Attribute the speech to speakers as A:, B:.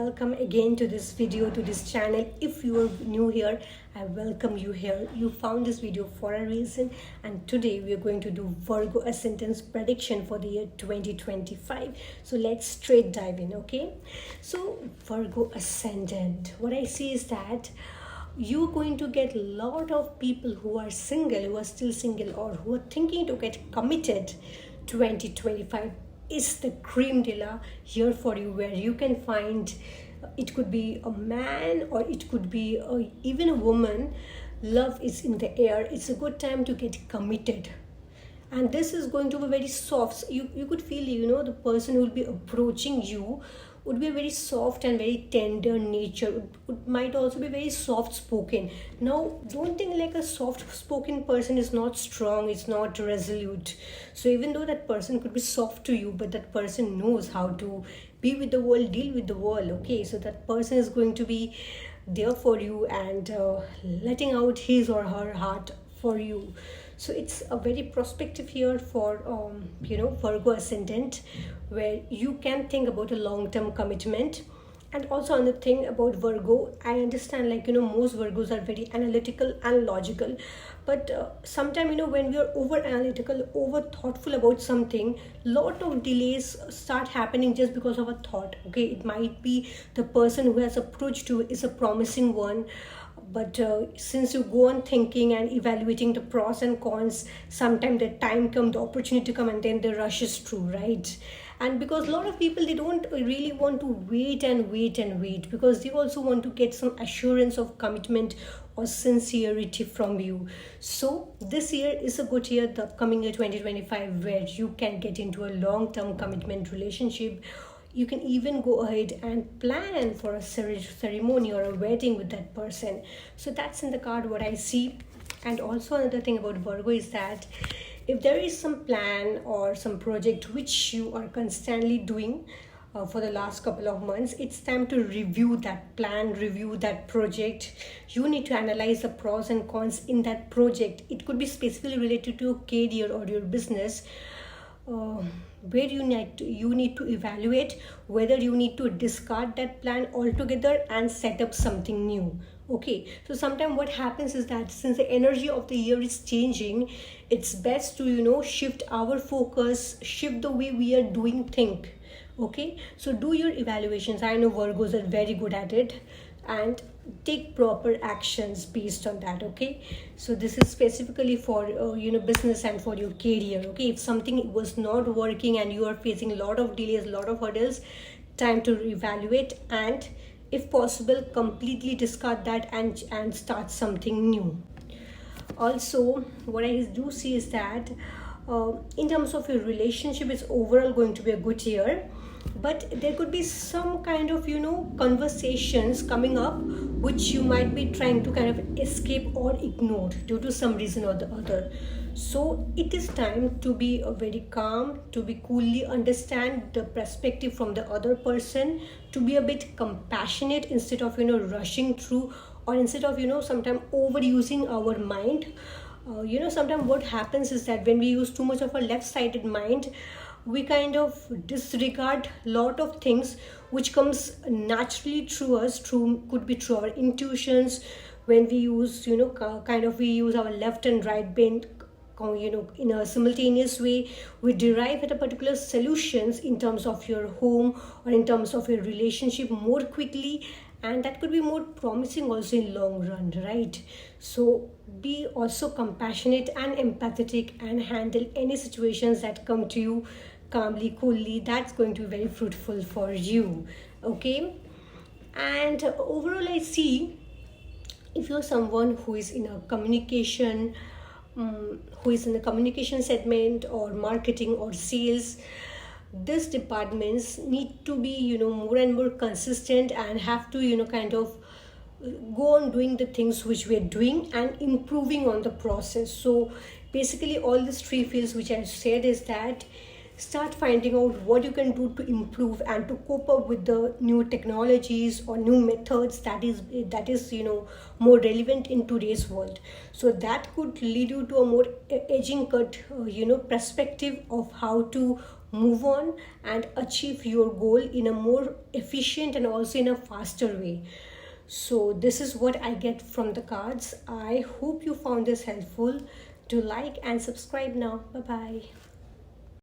A: Welcome again to this video, to this channel. If you are new here, I welcome you here. You found this video for a reason, and today we are going to do Virgo ascendant's prediction for the year 2025. So let's straight dive in. Okay, so Virgo ascendant, what I see is that you're going to get a lot of people who are single, who are still single, or who are thinking to get committed. 2025 is the cream de la year for you, where you can find, it could be a man or it could be even a woman. Love is in the air. It's a good time to get committed, and this is going to be very soft. You could feel, the person who will be approaching you would be a very soft and very tender nature. It might also be very soft spoken. Now, don't think like a soft spoken person is not strong, it's not resolute. So even though that person could be soft to you, but that person knows how to be with the world, deal with the world. Okay, so that person is going to be there for you and letting out his or her heart for you. So it's a very prospective year for Virgo ascendant, where you can think about a long-term commitment. And also another thing about Virgo, I understand, most Virgos are very analytical and logical, but sometimes, when we are over analytical, over thoughtful about something, lot of delays start happening just because of a thought. Okay, it might be the person who has approached you is a promising one, but since you go on thinking and evaluating the pros and cons, sometimes the time come, the opportunity come, and then the rush is through, right? And because a lot of people, they don't really want to wait and wait and wait, because they also want to get some assurance of commitment or sincerity from you. So this year is a good year, the upcoming year 2025, where you can get into a long-term commitment relationship. You can even go ahead and plan for a ceremony or a wedding with that person. So that's in the card what I see. And also another thing about Virgo is that if there is some plan or some project which you are constantly doing for the last couple of months, it's time to review that plan, review that project. You need to analyze the pros and cons in that project. It could be specifically related to your career or your business, where you need to evaluate whether you need to discard that plan altogether and set up something new. Okay, so sometimes what happens is that since the energy of the year is changing, it's best to shift our focus, shift the way we are doing things. Okay, so do your evaluations. I know Virgos are very good at it, and take proper actions based on that. Okay, so this is specifically for business and for your career. Okay, if something was not working and you are facing a lot of delays, a lot of hurdles, time to reevaluate, and if possible completely discard that and start something new. Also, what I do see is that in terms of your relationship, it's overall going to be a good year, but there could be some kind of conversations coming up which you might be trying to kind of escape or ignore due to some reason or the other. So it is time to be very calm, to be coolly understand the perspective from the other person, to be a bit compassionate instead of rushing through, or instead of sometimes overusing our mind. Sometimes what happens is that when we use too much of a left-sided mind, we kind of disregard lot of things which comes naturally through us, could be through our intuitions. When we use we use our left and right brain in a simultaneous way, we derive at a particular solutions in terms of your home or in terms of your relationship more quickly, and that could be more promising also in long run, right? So be also compassionate and empathetic and handle any situations that come to you calmly, coolly. That's going to be very fruitful for you. Okay, and overall I see, if you're someone who is in a communication who is in the communication segment or marketing or sales, these departments need to be more and more consistent and have to kind of go on doing the things which we're doing and improving on the process. So basically all these three fields which I said is that start finding out what you can do to improve and to cope up with the new technologies or new methods that is more relevant in today's world. So that could lead you to a more edging cut perspective of how to move on and achieve your goal in a more efficient and also in a faster way. So this is what I get from the cards. I hope you found this helpful. To like and subscribe now. Bye bye.